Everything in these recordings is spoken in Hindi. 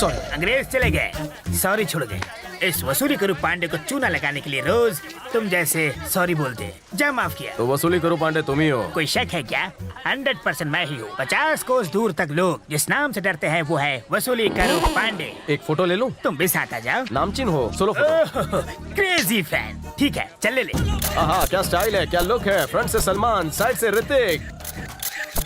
सॉरी। अंग्रेज चले गए, सॉरी छोड़ गए। इस वसूली करू पांडे को चूना लगाने के लिए रोज तुम जैसे सॉरी बोलते। जा माफ किया। तो वसूली करू पांडे तुम ही हो। कोई शक है क्या? 100% मैं ही हूँ। 50 कोस दूर तक लोग जिस नाम से डरते हैं वो है वसूली करू पांडे। एक फोटो ले लूं? तुम भी साथ आ जाओ। नामचीन हो, सोलो फोटो। Crazy fan. ठीक है चल ले। हाँ, क्या स्टाइल है, क्या लुक है। फ्रंट से सलमान, साइड से ऋतिक।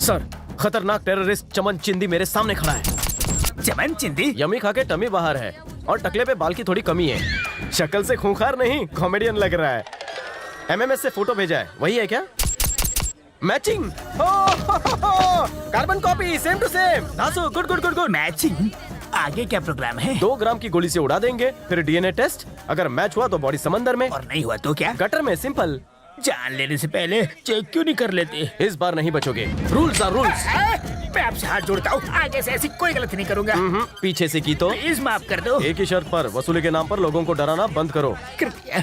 सर, खतरनाक टेररिस्ट चमन चिंदी मेरे सामने खड़ा है। चमन चिंदी? यमी खा के टमी बाहर है और टकले पे बाल की थोड़ी कमी है। शक्ल से खूंखार नहीं, कॉमेडियन लग रहा है। एमएमएस से फोटो भेजा है, वही है क्या? Matching. Carbon copy, same to same. धासु, good good good good. Matching? आगे क्या प्रोग्राम है? 2 ग्राम की गोली से उड़ा देंगे, फिर डीएनए टेस्ट। अगर मैच हुआ तो बॉडी समंदर में, और नहीं हुआ तो क्या? गटर में। सिंपल। जान लेने से पहले चेक क्यों नहीं कर लेते? इस बार नहीं बचोगे। Rules are rules. मैं आपसे हाथ जोड़ता हूँ, आगे से ऐसी कोई गलती नहीं करूंगा। पीछे से की तो प्लीज माफ कर दो। एक ही शर्त पर, वसूली के नाम पर लोगों को डराना बंद करो। कृपया।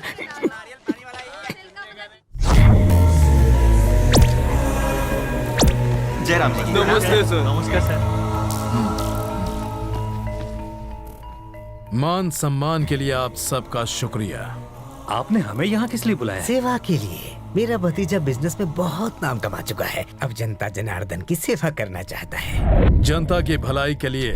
जयराम जी। नमस्ते सर। नमस्कार सर। मान सम्मान के लिए आप सबका शुक्रिया। आपने हमें यहाँ किस लिए बुलाया? सेवा के लिए। मेरा भतीजा बिजनेस में बहुत नाम कमा चुका है, अब जनता जनार्दन की सेवा करना चाहता है। जनता की भलाई के लिए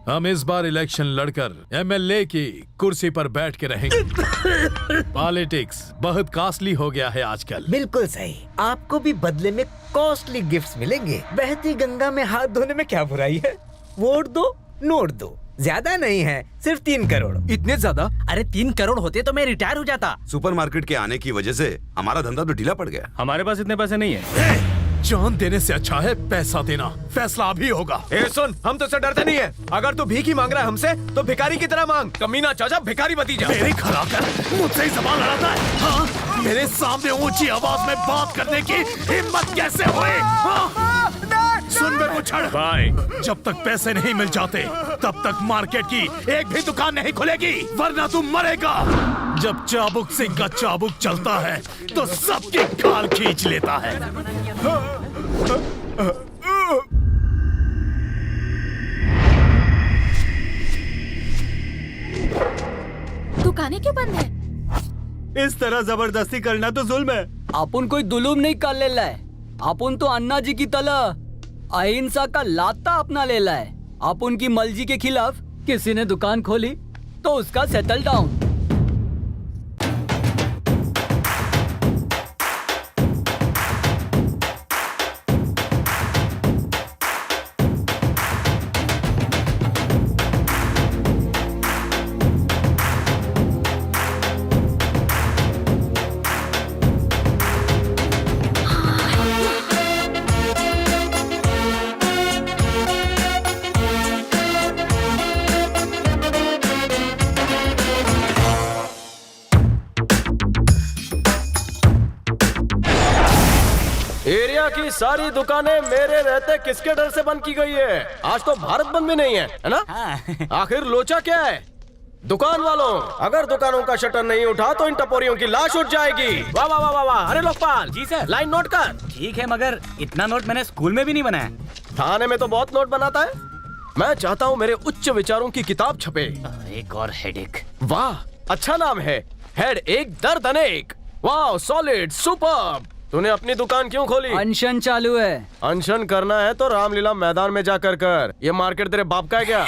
हम इस बार इलेक्शन लड़कर एमएलए की कुर्सी पर बैठ के रहेंगे। पॉलिटिक्स बहुत कॉस्टली हो गया है आजकल। बिल्कुल सही। आपको भी बदले में कॉस्टली गिफ्ट्स मिलेंगे। बहती गंगा में हाथ धोने में क्या बुराई है? वोट दो, नोट दो। ज्यादा नहीं है, सिर्फ 3 करोड़। इतने ज्यादा? अरे 3 करोड़ होते तो मैं रिटायर हो जाता। सुपरमार्केट के आने की वजह से हमारा धंधा तो ढीला पड़ गया। हमारे पास इतने पैसे नहीं है। जान देने से अच्छा है पैसा देना। फैसला अभी होगा। ए सुन, हम तो से डरते नहीं है। अगर तू भीख ही मांग रहा है हमसे, तो भिखारी की तरह मांग। कमीना चाचा, भिखारी भतीजा। मेरी खड़ा कर मुझसे ही सवाल लड़ाता है। हाँ? मेरे सामने ऊंची आवाज में बात करने की हिम्मत कैसे हुई? हाँ? सुन बे मुछड़ भाई, जब तक पैसे नहीं मिल जाते तब तक मार्केट की एक भी दुकान नहीं खुलेगी, वरना तू मरेगा। जब चाबुक सिंह का चाबुक चलता है तो सबकी खाल खींच लेता है। दुकानें क्यों बंद है? इस तरह जबरदस्ती करना तो जुल्म है। अपन कोई जुलूम नहीं कर ले है। अपन तो अन्ना जी की तरह अहिंसा का लाता अपना ले है। अपन की मर्जी के खिलाफ किसी ने दुकान खोली तो उसका सेटल डाउन। एरिया की सारी दुकानें मेरे रहते किसके डर से बंद की गई है? आज तो भारत बंद भी नहीं है ना? आखिर लोचा क्या है? दुकान वालों, अगर दुकानों का शटर नहीं उठा तो इन टपोरियों की लाश उठ जाएगी। वाह वाह वाह वाह। अरे लोकपाल जी सर। लाइन नोट कर। ठीक है, मगर इतना नोट मैंने स्कूल में भी नहीं बनाया। थाने में तो बहुत नोट बनाता है। मैं चाहता हूँ मेरे उच्च विचारों की किताब छपे। एक और हेडेक। वाह, अच्छा नाम है। हेड एक, दर्द अनेक। वाह, सॉलिड, सुपर्ब। तूने अपनी दुकान क्यों खोली? अनशन चालू है। अनशन करना है तो रामलीला मैदान में जाकर कर। ये मार्केट तेरे बाप का है क्या?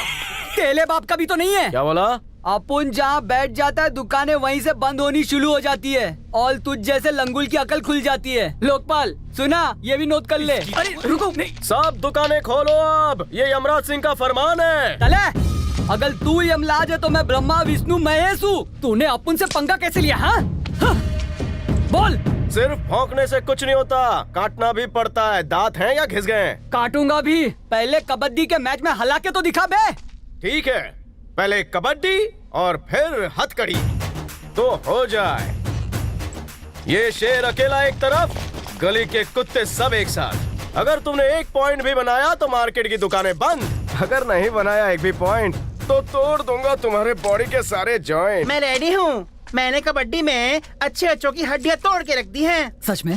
तेले बाप का भी तो नहीं है। क्या बोला? अपन जहाँ बैठ जाता है दुकानें वहीं से बंद होनी शुरू हो जाती है और तुझ जैसे लंगुल की अकल खुल जाती है। लोकपाल सुना, ये भी नोट कर ले। अरे रुको, सब दुकानें खोलो अब, ये यमराज सिंह का फरमान है। चले, अगर तू यमराज है तो मैं ब्रह्मा विष्णु महेश हूँ। तूने अपन से पंगा कैसे लिया? हाँ? बोल। सिर्फ भौंकने से कुछ नहीं होता, काटना भी पड़ता है। दांत हैं या घिस गए? काटूंगा भी। पहले कबड्डी के मैच में हला के तो दिखा बे। ठीक है, पहले कबड्डी और फिर हथकड़ी तो हो जाए। ये शेर अकेला एक तरफ, गली के कुत्ते सब एक साथ। अगर तुमने एक पॉइंट भी बनाया तो मार्केट की दुकानें बंद। अगर नहीं बनाया एक भी पॉइंट तो तोड़ दूंगा तुम्हारे बॉडी के सारे जॉइंट। मैं रेडी हूँ। मैंने कबड्डी में अच्छे अच्छों की हड्डियाँ तोड़ के रख दी हैं। सच में?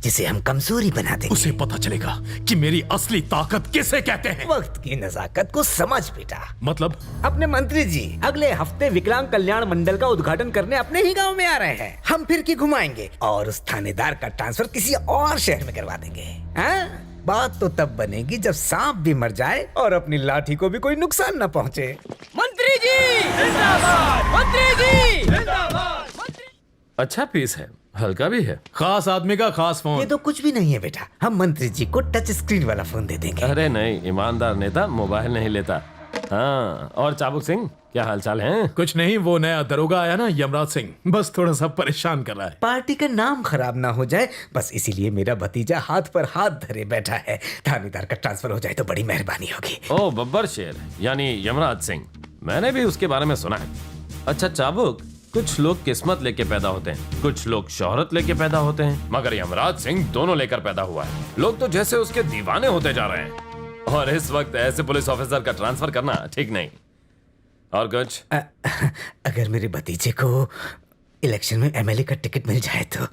जिसे हम कमजोरी बना देंगे। उसे पता चलेगा कि मेरी असली ताकत किसे कहते हैं। वक्त की नजाकत को समझ बेटा। मतलब अपने मंत्री जी अगले हफ्ते विकलांग कल्याण मंडल का उद्घाटन करने अपने ही गांव में आ रहे हैं। हम फिर की घुमाएंगे और उस थानेदार का ट्रांसफर किसी और शहर में करवा देंगे। हाँ? बात तो तब बनेगी जब सांप भी मर जाए और अपनी लाठी को भी कोई नुकसान न पहुंचे। मंत्री जी जिंदाबाद, मंत्री जी जिंदाबाद। अच्छा पीस है, हल्का भी है। खास आदमी का खास ये फोन। तो कुछ भी नहीं है बेटा, हम मंत्री जी को टच स्क्रीन वाला फोन दे देंगे। अरे नहीं, ईमानदार नेता मोबाइल नहीं लेता। हाँ, और चाबुक सिंह क्या हालचाल है? कुछ नहीं, वो नया दरोगा आया ना यमराज सिंह, बस थोड़ा सा परेशान कर रहा है। पार्टी का नाम खराब ना हो जाए बस इसीलिए मेरा भतीजा हाथ पर हाथ धरे बैठा है। थानेदार का ट्रांसफर हो जाए तो बड़ी मेहरबानी होगी। ओ बब्बर शेर यानी यमराज सिंह, मैंने भी उसके बारे में सुना है। अच्छा चाबुक, कुछ लोग किस्मत लेके पैदा होते हैं, कुछ लोग शोहरत लेके पैदा होते हैं, मगर यमराज सिंह दोनों लेकर पैदा हुआ है। लोग तो जैसे उसके दीवाने होते जा रहे हैं और इस वक्त ऐसे पुलिस ऑफिसर का ट्रांसफर करना ठीक नहीं। और कुछ? अगर मेरे भतीजे को इलेक्शन में एमएलए का टिकट मिल जाए तो।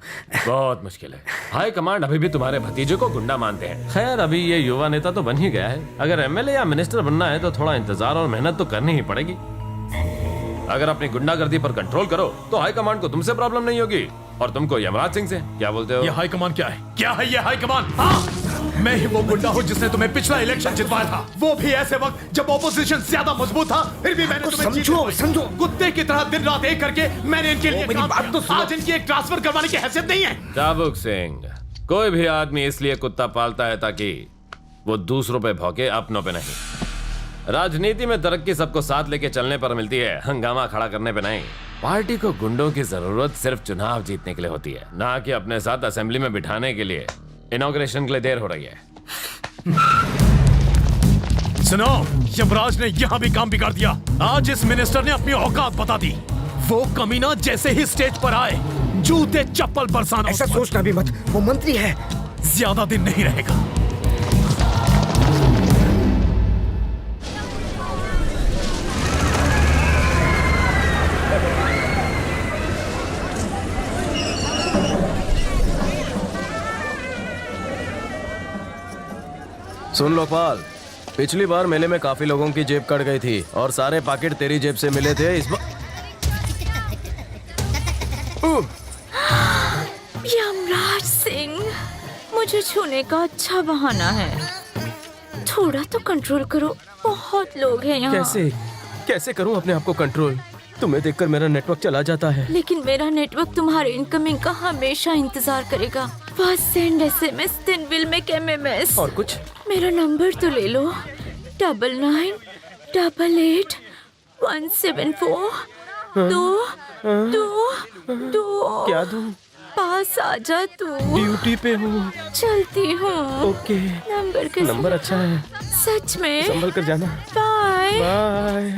बहुत मुश्किल है। हाई कमांड अभी भी तुम्हारे भतीजे को गुंडा मानते हैं। खैर अभी ये युवा नेता तो बन ही गया है, अगर एमएलए या मिनिस्टर बनना है तो थोड़ा इंतजार और मेहनत तो करनी ही पड़ेगी। अगर अपनी गुंडागर्दी पर कंट्रोल करो तो हाई कमांड को तुमसे प्रॉब्लम नहीं होगी और तुमको यमराज सिंह से। क्या बोलते हो? ये हाई कमान क्या है? क्या है ये हाई कमान? हाँ? मैं ही वो गुंडा हूँ जिसने तुम्हें पिछला इलेक्शन जितवाया था, वो भी ऐसे वक्त जब ऑपोजिशन ज्यादा मजबूत था, फिर भी मैंने तुम्हें समझो कुत्ते की तरह दिन रात एक करके मैंने इनके लिए मेरी काम बात किया। तो सुनो। आज इनकी एक ट्रांसफर करवाने की हैसियत नहीं है। चाबुक सिंह, कोई भी आदमी इसलिए कुत्ता पालता है ताकि वो दूसरों पे भौंके, अपनों पे नहीं। राजनीति में तरक्की सबको साथ लेके चलने पर मिलती है, हंगामा खड़ा करने पे नहीं। पार्टी को गुंडों की जरूरत सिर्फ चुनाव जीतने के लिए होती है, ना कि अपने साथ असेंबली में बिठाने के लिए। इनॉग्रेशन के लिए देर हो रही है। सुनो, यमराज ने यहाँ भी काम बिगाड़ दिया। आज इस मिनिस्टर ने अपनी औकात बता दी। वो कमीना जैसे ही स्टेज पर आए जूते चप्पल बरसाना। ऐसा सोचना भी मत, वो मंत्री है। ज्यादा दिन नहीं रहेगा। सुन लोकपाल, पिछली बार मेले में काफी लोगों की जेब कट गई थी और सारे पैकेट तेरी जेब से मिले थे। इस बार यमराज सिंह, मुझे छूने का अच्छा बहाना है। थोड़ा तो कंट्रोल करो, बहुत लोग हैं यहाँ। कैसे करूं अपने आप को कंट्रोल? तुम्हें देखकर मेरा नेटवर्क चला जाता है। लेकिन मेरा नेटवर्क तुम्हारे इनकमिंग का हमेशा इंतजार करेगा। बस send SMS, then will make MMS। और कुछ? मेरा नंबर तो ले लो, 99888174 2 क्या दूं? पास आ जा तू। ड्यूटी पे हूँ। चलती हूँ। ओके। नंबर कैसे? नंबर अच्छा है। सच में? संभल कर जाना। बाय। बाय।